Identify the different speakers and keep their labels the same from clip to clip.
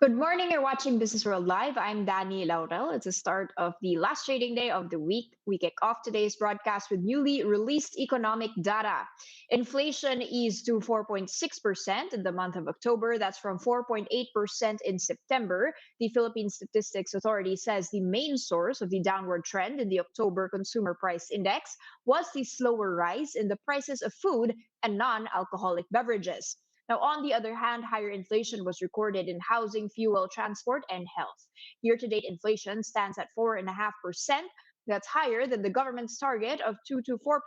Speaker 1: Good morning. You're watching Businessworld Live. I'm Danie Laurel. It's the start of the last trading day of the week. We kick off today's broadcast with newly released economic data. Inflation eased to 4.6% in the month of October. That's from 4.8% in September. The Philippine Statistics Authority says the main source of the downward trend in the October Consumer Price Index was the slower rise in the prices of food and non-alcoholic beverages. Now, on the other hand, higher inflation was recorded in housing, fuel, transport, and health. Year to date inflation stands at 4.5%. That's higher than the government's target of 2 to 4%.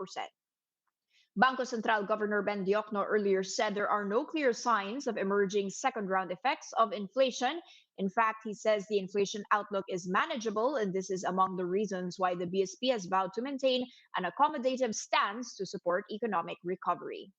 Speaker 1: Bangko Sentral Governor Ben Diokno earlier said there are no clear signs of emerging second round effects of inflation. In fact, he says the inflation outlook is manageable, and this is among the reasons why the BSP has vowed to maintain an accommodative stance to support economic recovery.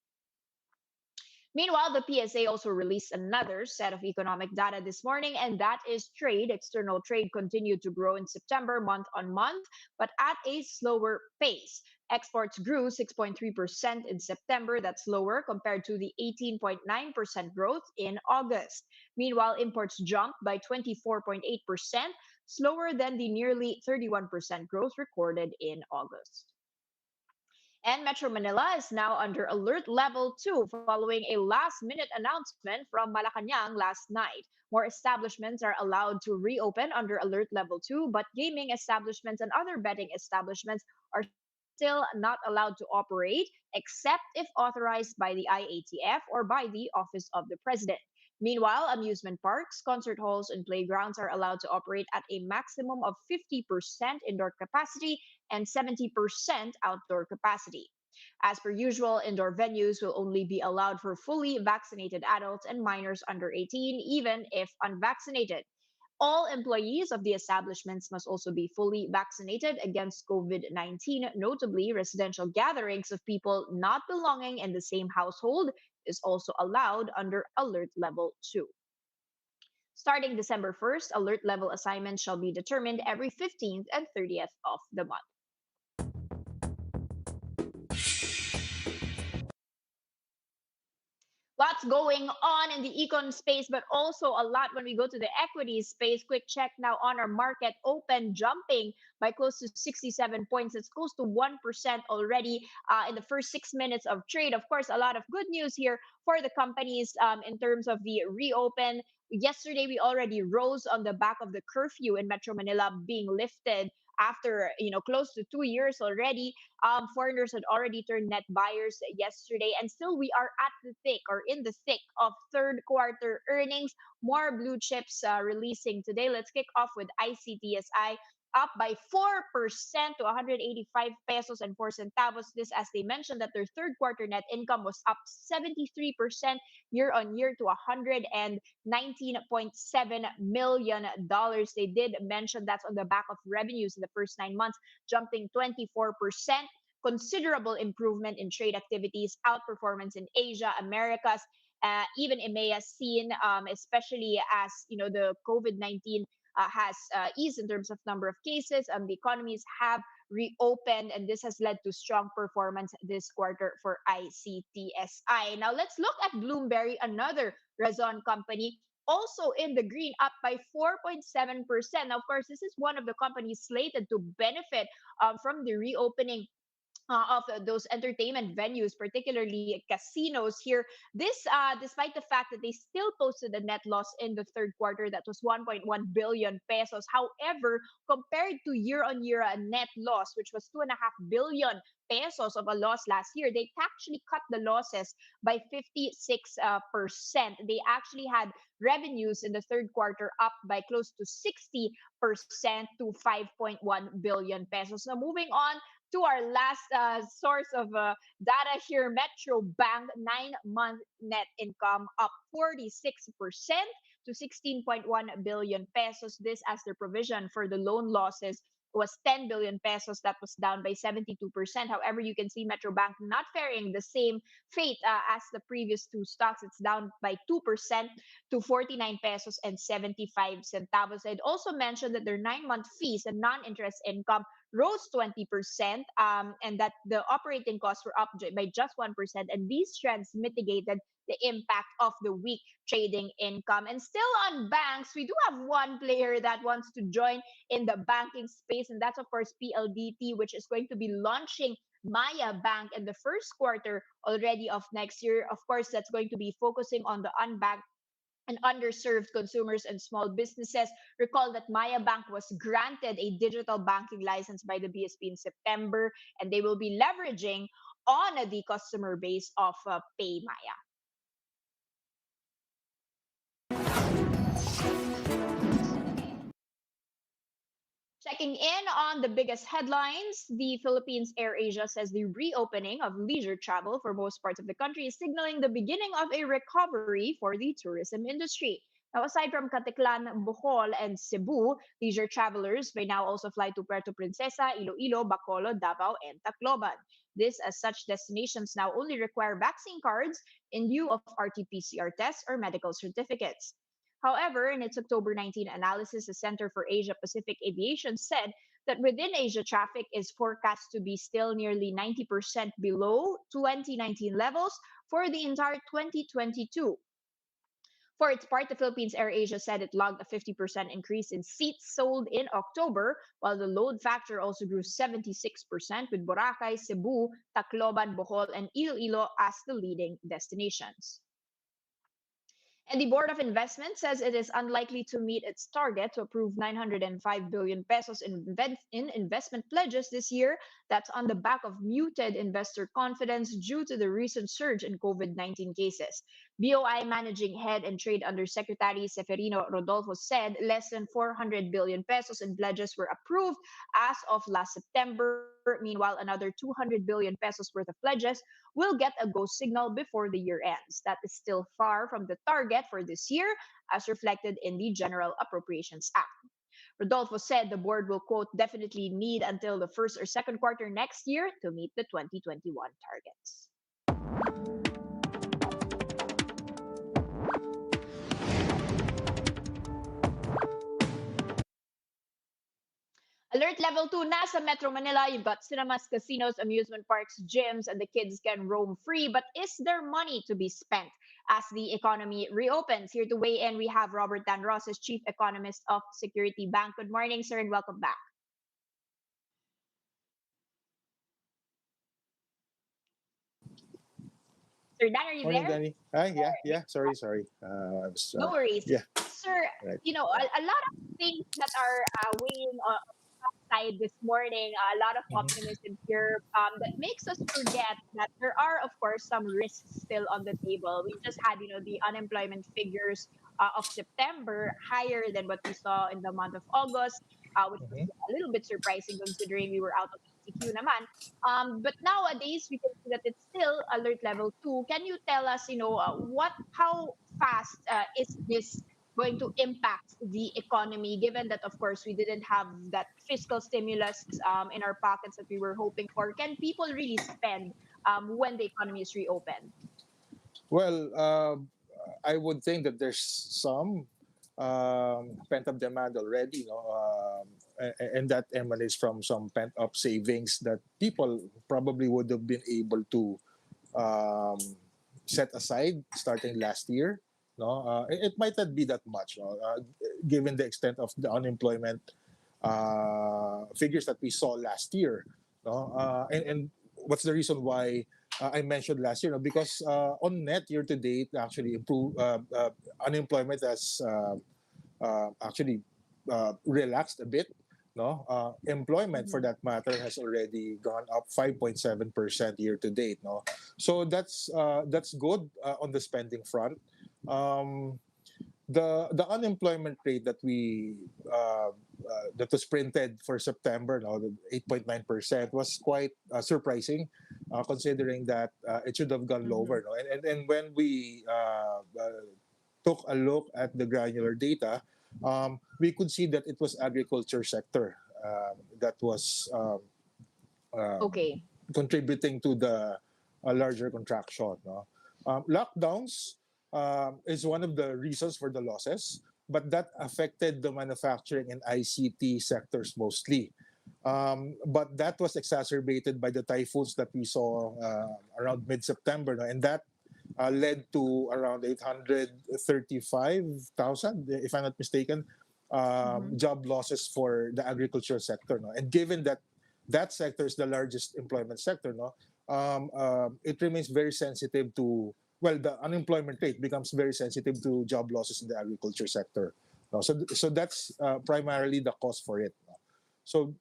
Speaker 1: Meanwhile, the PSA also released another set of economic data this morning, and that is trade. External trade continued to grow in September month on month, but at a slower pace. Exports grew 6.3% in September. That's lower compared to the 18.9% growth in August. Meanwhile, imports jumped by 24.8%, slower than the nearly 31% growth recorded in August. And Metro Manila is now under alert level 2 following a last minute announcement from Malacanang last night. More establishments are allowed to reopen under alert level 2, but gaming establishments and other betting establishments are still not allowed to operate except if authorized by the IATF or by the Office of the President. Meanwhile, amusement parks, concert halls, and playgrounds are allowed to operate at a maximum of 50% indoor capacity and 70% outdoor capacity. As per usual, indoor venues will only be allowed for fully vaccinated adults and minors under 18, even if unvaccinated. All employees of the establishments must also be fully vaccinated against COVID 19. Notably, residential gatherings of people not belonging in the same household is also allowed under Alert Level 2. Starting December 1st, alert level assignments shall be determined every 15th and 30th of the month. Lots going on in the econ space, but also a lot when we go to the equities space. Quick check now on our market open, jumping by close to 67 points. It's close to 1% already in the first 6 minutes of trade. Of course, a lot of good news here for the companies in terms of the reopen. Yesterday, we already rose on the back of the curfew in Metro Manila being lifted after close to 2 years already. Foreigners had already turned net buyers yesterday, and still we are at the thick or in the thick of third quarter earnings. More blue chips releasing today. Let's kick off with ICTSI, up by 4% to 185 pesos and 4 centavos. This, as they mentioned, that their third quarter net income was up 73% year on year to $119.7 million. They did mention that's on the back of revenues in the first 9 months, jumping 24%. Considerable improvement in trade activities, outperformance in Asia, Americas, even EMEA seen, especially as the COVID-19 has eased in terms of number of cases. The economies have reopened, and this has led to strong performance this quarter for ICTSI. Now let's look at Bloomberry, another Razon company, also in the green, up by 4.7%. Now, of course, this is one of the companies slated to benefit from the reopening of those entertainment venues, particularly casinos here. This, despite the fact that they still posted a net loss in the third quarter that was 1.1 billion pesos. However, compared to year-on-year net loss, which was 2.5 billion pesos of a loss last year, they actually cut the losses by 56%. They actually had revenues in the third quarter up by close to 60% to 5.1 billion pesos. Now, moving on to our last source of data here, Metro Bank 9-month net income up 46% to 16.1 billion pesos. This as their provision for the loan losses was 10 billion pesos. That was down by 72%. However, you can see Metro Bank not faring the same fate as the previous two stocks. It's down by 2% to 49 pesos and 75 centavos. I'd also mentioned that their 9-month fees and non-interest income rose 20%, and that the operating costs were up by just 1%. And these trends mitigated the impact of the weak trading income. And still on banks, we do have one player that wants to join in the banking space, and that's, of course, PLDT, which is going to be launching Maya Bank in the first quarter already of next year. Of course, that's going to be focusing on the unbanked and underserved consumers and small businesses. Recall that Maya Bank was granted a digital banking license by the BSP in September, and they will be leveraging on the customer base of PayMaya. Checking in on the biggest headlines, the Philippines AirAsia says the reopening of leisure travel for most parts of the country is signaling the beginning of a recovery for the tourism industry. Now, aside from Caticlan, Bohol, and Cebu, leisure travelers may now also fly to Puerto Princesa, Iloilo, Bacolod, Davao, and Tacloban. This, as such destinations now only require vaccine cards in lieu of RT-PCR tests or medical certificates. However, in its October 19 analysis, the Center for Asia Pacific Aviation said that within Asia, traffic is forecast to be still nearly 90% below 2019 levels for the entire 2022. For its part, the Philippines AirAsia said it logged a 50% increase in seats sold in October, while the load factor also grew 76%, with Boracay, Cebu, Tacloban, Bohol, and Iloilo as the leading destinations. And the Board of Investment says it is unlikely to meet its target to approve 905 billion pesos in investment pledges this year. That's on the back of muted investor confidence due to the recent surge in COVID-19 cases. BOI Managing Head and Trade Undersecretary Seferino Rodolfo said less than 400 billion pesos in pledges were approved as of last September. Meanwhile, another 200 billion pesos worth of pledges will get a go signal before the year ends. That is still far from the target for this year, as reflected in the General Appropriations Act. Rodolfo said the board will, quote, definitely need until the first or second quarter next year to meet the 2021 targets. Alert level 2 na sa Metro Manila. You've got cinemas, casinos, amusement parks, gyms, and the kids can roam free. But is there money to be spent as the economy reopens? Here to weigh in, we have Robert Dan Roces, Chief Economist of Security Bank. Good morning, sir, and welcome back. Sir Dan, are you
Speaker 2: Morning,
Speaker 1: there?
Speaker 2: Danny. Hi, yeah. Sorry. I was,
Speaker 1: No worries.
Speaker 2: yeah,
Speaker 1: Sir,
Speaker 2: right.
Speaker 1: a lot of things that are weighing side this morning, a lot of
Speaker 2: Mm-hmm.
Speaker 1: optimism here that makes us forget that there are, of course, some risks still on the table. We just had, the unemployment figures of September higher than what we saw in the month of August, which was
Speaker 2: Mm-hmm.
Speaker 1: a little bit surprising considering we were out of ECQ naman. But nowadays, we can see that it's still alert level 2. Can you tell us, how fast is this going to impact the economy, given that, of course, we didn't have that fiscal stimulus in our pockets that we were hoping for? Can people really spend when the economy is reopened?
Speaker 2: Well, I would think that there's some pent up demand already, and that emanates from some pent up savings that people probably would have been able to um, set aside starting last year. No, it might not be that much, given the extent of the unemployment figures that we saw last year. No, and what's the reason why I mentioned last year? No? Because on net year to date, actually, unemployment has actually relaxed a bit. No, employment for
Speaker 1: Mhm.
Speaker 2: that matter has already gone up 5.7% year to date. No, so that's good on the spending front. Um, the unemployment rate that was printed for September, no, the 8.9% was quite surprising, considering that it should have gone
Speaker 1: Mhm.
Speaker 2: lower. No, and when we took a look at the granular data, we could see that it was agriculture sector that was um,
Speaker 1: Okay.
Speaker 2: contributing to the larger contraction. No? Lockdowns is one of the reasons for the losses, but that affected the manufacturing and ICT sectors mostly. But that was exacerbated by the typhoons that we saw around mid-September, no? And that led to around 835,000, if I'm not mistaken,
Speaker 1: Mm-hmm.
Speaker 2: job losses for the agriculture sector. No? And given that that sector is the largest employment sector, no, it remains very sensitive to, well, the unemployment rate becomes very sensitive to job losses in the agriculture sector. No? So that's primarily the cause for it. No? So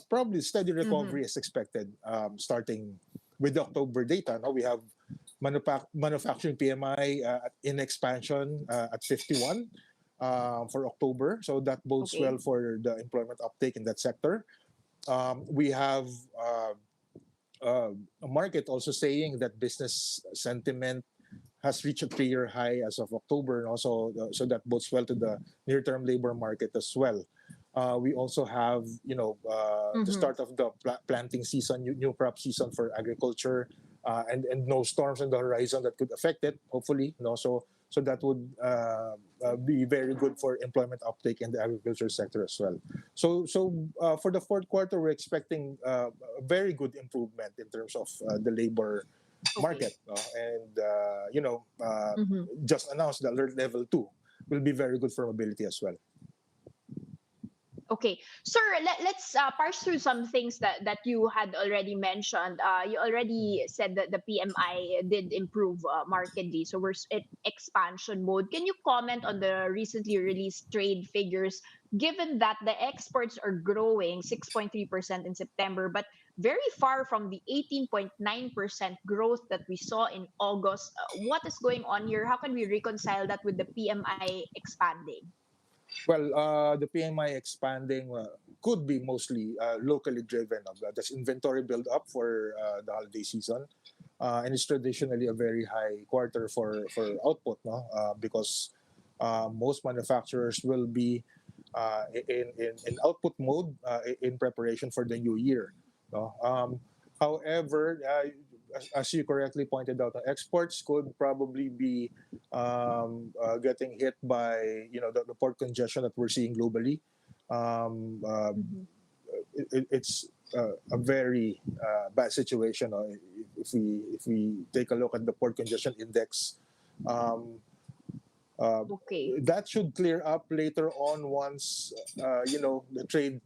Speaker 2: probably steady
Speaker 1: Mm-hmm.
Speaker 2: recovery is expected starting with the October data. Now we have manufacturing PMI in expansion at 51 for October. So that bodes
Speaker 1: Okay.
Speaker 2: well for the employment uptake in that sector. We have a market also saying that business sentiment has reached a 3-year high as of October, and also so that bodes well to the near-term labor market as well. We also have, the
Speaker 1: Mm-hmm.
Speaker 2: start of the planting season, new crop season for agriculture, and no storms on the horizon that could affect it. Hopefully, so that would be very good for employment uptake in the agriculture sector as well. So for the fourth quarter, we're expecting a very good improvement in terms of the labor
Speaker 1: Okay.
Speaker 2: market, and
Speaker 1: Mm-hmm.
Speaker 2: just announced that alert level 2 will be very good for mobility as well.
Speaker 1: Okay, sir, let's parse through some things that you had already mentioned. You already said that the PMI did improve markedly, so we're in expansion mode. Can you comment on the recently released trade figures, given that the exports are growing 6.3% in September, but very far from the 18.9% growth that we saw in August? What is going on here? How can we reconcile that with the PMI expanding?
Speaker 2: Well, the PMI expanding could be mostly locally driven. That's inventory build up for the holiday season, and it's traditionally a very high quarter for output, no? Because most manufacturers will be in output mode in preparation for the new year. No? However, as you correctly pointed out, exports could probably be getting hit by the port congestion that we're seeing globally. Um, uh,
Speaker 1: Mm-hmm.
Speaker 2: it's a very bad situation. If we take a look at the port congestion index, um, uh,
Speaker 1: Okay.
Speaker 2: that should clear up later on once the trade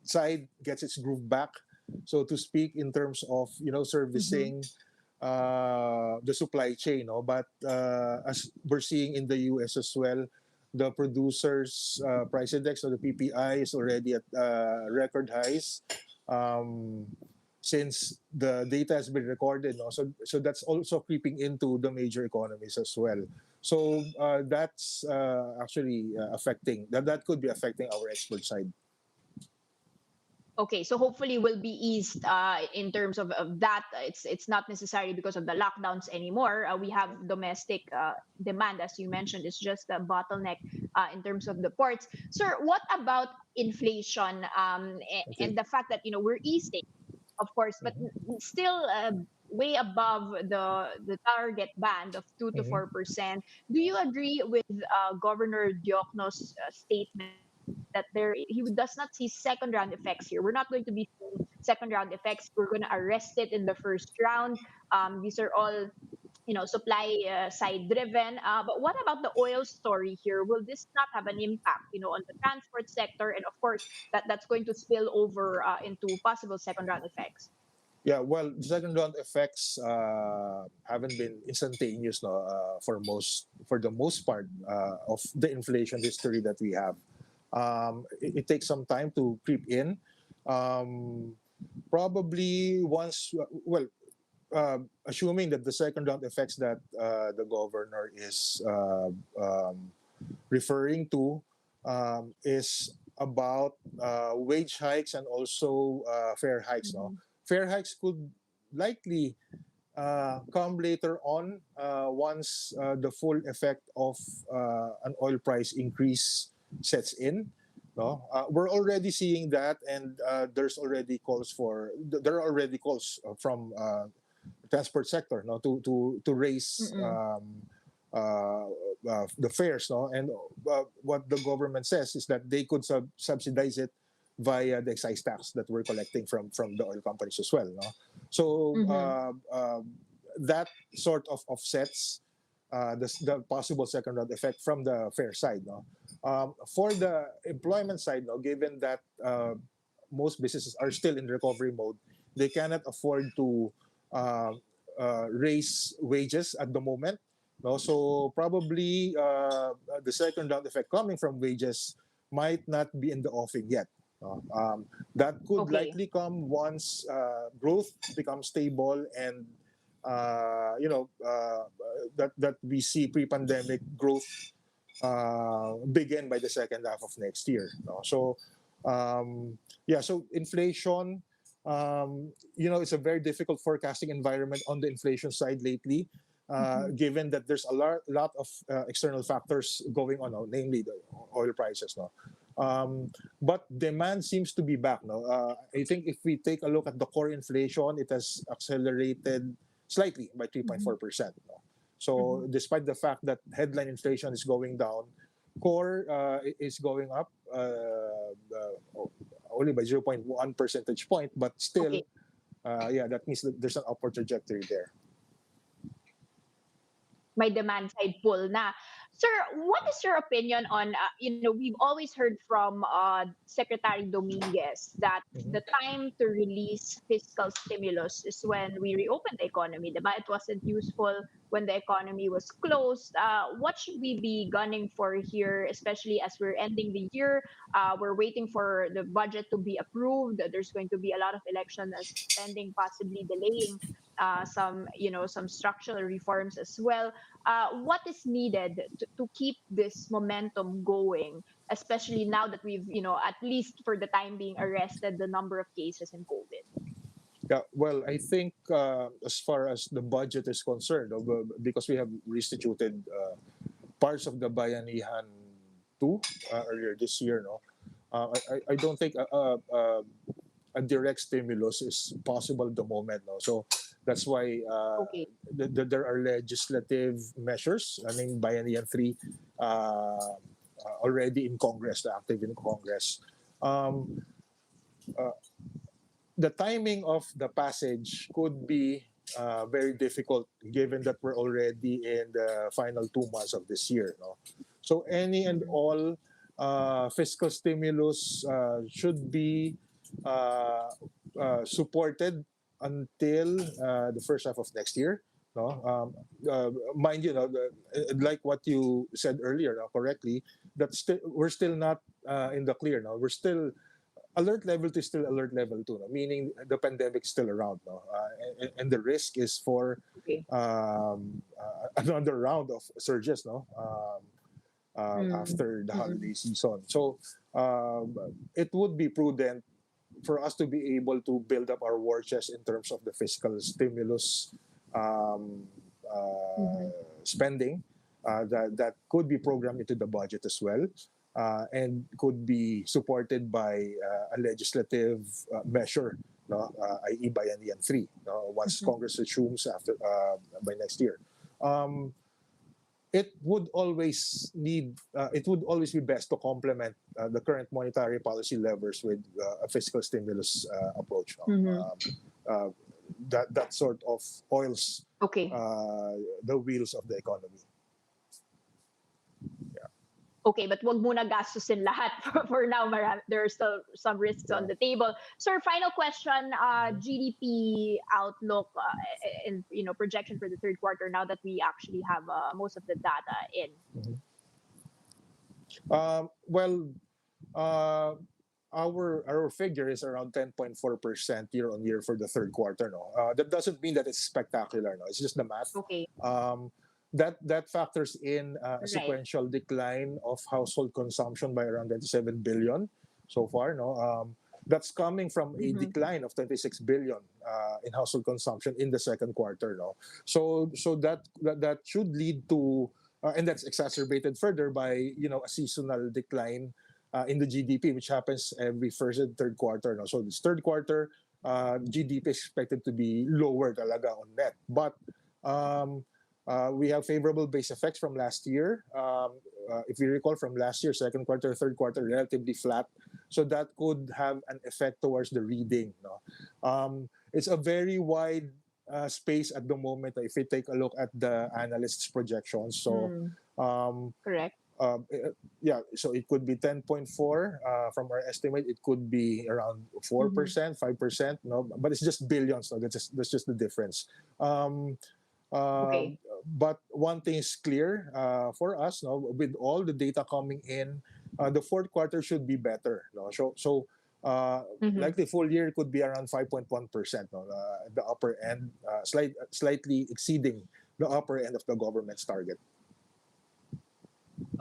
Speaker 2: side gets its groove back, so to speak, in terms of
Speaker 1: Mm-hmm.
Speaker 2: servicing the supply chain. No? But as we're seeing in the US as well, the producers price index, or the PPI, is already at record highs um, since the data has been recorded. No? So that's also creeping into the major economies as well. So that's actually affecting that could be affecting our export side.
Speaker 1: Okay, so hopefully will be eased in terms of that. It's not necessarily because of the lockdowns anymore. We have domestic demand, as you mentioned. It's just a bottleneck in terms of the ports. Sir, what about inflation
Speaker 2: Okay.
Speaker 1: and the fact that we're easing, of course, but
Speaker 2: Mhm.
Speaker 1: still way above the target band of 2 to 4%. Do you agree with Governor Diokno's statement that he does not see second round effects here? We're not going to be seeing second round effects. We're going to arrest it in the first round. These are all supply side driven. But what about the oil story here? Will this not have an impact, on the transport sector, and of course that's going to spill over into possible second round effects?
Speaker 2: Yeah, well, second round effects haven't been instantaneous, no, for the most part of the inflation history that we have. It takes some time to creep in. Um, Probably once, well, assuming that the second round effects that the governor is referring to is about wage hikes and also fare hikes. No,
Speaker 1: Mm-hmm.
Speaker 2: fare hikes could likely come later on once the full effect of an oil price increase sets in. No, we're already seeing that, and there are already calls from transport sector, no, to raise
Speaker 1: Mm-mm.
Speaker 2: uh, the fares, no, and what the government says is that they could subsidize it via the excise tax that we're collecting from the oil companies as well. No? So
Speaker 1: Mm-hmm.
Speaker 2: that sort of offsets the possible second round effect from the fair side. No? For the employment side, no, given that most businesses are still in recovery mode, they cannot afford to uh, raise wages at the moment. No? So probably the second round effect coming from wages might not be in the offing yet. That could
Speaker 1: Okay.
Speaker 2: likely come once growth becomes stable and that we see pre-pandemic growth begin by the second half of next year. No? So yeah, so inflation. It's a very difficult forecasting environment on the inflation side lately,
Speaker 1: Mm-hmm.
Speaker 2: given that there's a lot of external factors going on, no? Namely the oil prices. No? But demand seems to be back. No? I think if we take a look at the core inflation, it has accelerated slightly by
Speaker 1: Mm-hmm.
Speaker 2: 3.4%. No?
Speaker 1: Mm-hmm.
Speaker 2: So despite the fact that headline inflation is going down, core is going up only by 0.1 percentage point, but still,
Speaker 1: Okay.
Speaker 2: yeah, that means that there's an upward trajectory there.
Speaker 1: My demand side pull na. Sir, what is your opinion on, we've always heard from Secretary Dominguez that
Speaker 2: Mm-hmm.
Speaker 1: the time to release fiscal stimulus is when we reopen the economy. Diba? It wasn't useful when the economy was closed. What should we be gunning for here, especially as we're ending the year? We're waiting for the budget to be approved. There's going to be a lot of election spending, possibly delaying some structural reforms as well. What is needed to keep this momentum going, especially now that we've, at least for the time being, arrested the number of cases in COVID?
Speaker 2: Yeah, well, I think as far as the budget is concerned, because we have restituted parts of the Bayanihan too earlier this year, no, I don't think a direct stimulus is possible at the moment. No? So that's why
Speaker 1: Okay.
Speaker 2: there are legislative measures. I mean, Bayanihan 3 already in Congress, active in Congress. Um, uh, the timing of the passage could be very difficult given that we're already in the final 2 months of this year. No? So any and
Speaker 1: Mm-hmm.
Speaker 2: all fiscal stimulus should be uh, supported until the first half of next year. No, mind you, like what you said earlier, no, correctly, that we're still not in the clear. No, we're still alert level 2 is still alert level 2, no? Meaning the pandemic is still around. No? And the risk is for
Speaker 1: Okay.
Speaker 2: another round of surges, no? After the
Speaker 1: Mm-hmm.
Speaker 2: holiday season. So it would be prudent for us to be able to build up our war chest in terms of the fiscal stimulus um,
Speaker 1: Mm-hmm.
Speaker 2: spending that could be programmed into the budget as well. And could be supported by a legislative measure, no? I.e. Bayanihan 3, no? Once
Speaker 1: Mm-hmm.
Speaker 2: Congress assumes after by next year. Um, it would always be best to complement the current monetary policy levers with a fiscal stimulus approach. No?
Speaker 1: Mm-hmm.
Speaker 2: Uh, that sort of oils
Speaker 1: Okay.
Speaker 2: the wheels of the economy.
Speaker 1: Okay, but wag muna gastusin lahat. For now, there are still some risks
Speaker 2: Yeah.
Speaker 1: on the table. Sir, final question,
Speaker 2: Mhm.
Speaker 1: GDP outlook and projection for the third quarter now that we actually have most of the data in.
Speaker 2: Mhm. Well, uh, our figure is around 10.4% year on year for the third quarter. No, that doesn't mean that it's spectacular. No, it's just the math.
Speaker 1: Okay,
Speaker 2: Um, that factors in a
Speaker 1: right.
Speaker 2: sequential decline of household consumption by around 27 billion so far. No, that's coming from a
Speaker 1: Mm-hmm.
Speaker 2: decline of 26 billion in household consumption in the second quarter. No, so that should lead to and that's exacerbated further by a seasonal decline in the GDP, which happens every first and third quarter. No? So this third quarter, GDP is expected to be lower talaga on net. But we have favorable base effects from last year. if you recall from last year, second quarter, third quarter, relatively flat. So that could have an effect towards the reading. No? It's a very wide space at the moment if we take a look at the analysts' projections. So,
Speaker 1: Mm,
Speaker 2: um,
Speaker 1: correct.
Speaker 2: yeah, so it could be 10.4 from our estimate. It could be around
Speaker 1: Mm-hmm.
Speaker 2: 4%, 5%. No, but it's just billions. No, that's just the difference. Um, uh,
Speaker 1: Okay.
Speaker 2: but one thing is clear for us. No, with all the data coming in, the fourth quarter should be better. No, so.
Speaker 1: Mm-hmm.
Speaker 2: Likely full year could be around 5.1%, no, the upper end, slightly exceeding the upper end of the government's target.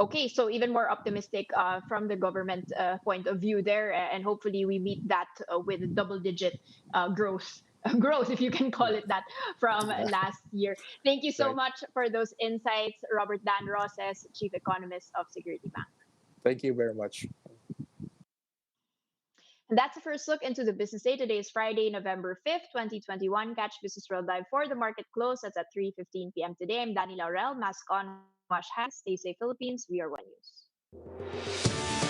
Speaker 1: Okay, so even more optimistic from the government point of view there, and hopefully we meet that with double-digit growth. Growth, if you can call it that, from
Speaker 2: Yeah,
Speaker 1: last year. Thank you so
Speaker 2: right.
Speaker 1: much for those insights, Robert Dan Roces, Chief Economist of Security Bank.
Speaker 2: Thank you very much.
Speaker 1: And that's the first look into the business day. Today is Friday, November 5th, 2021. Catch Business World Live for the market close. That's at 3:15 p.m. today. I'm Danie Laurel. Mask on, wash hands, stay safe, Philippines. We are One News.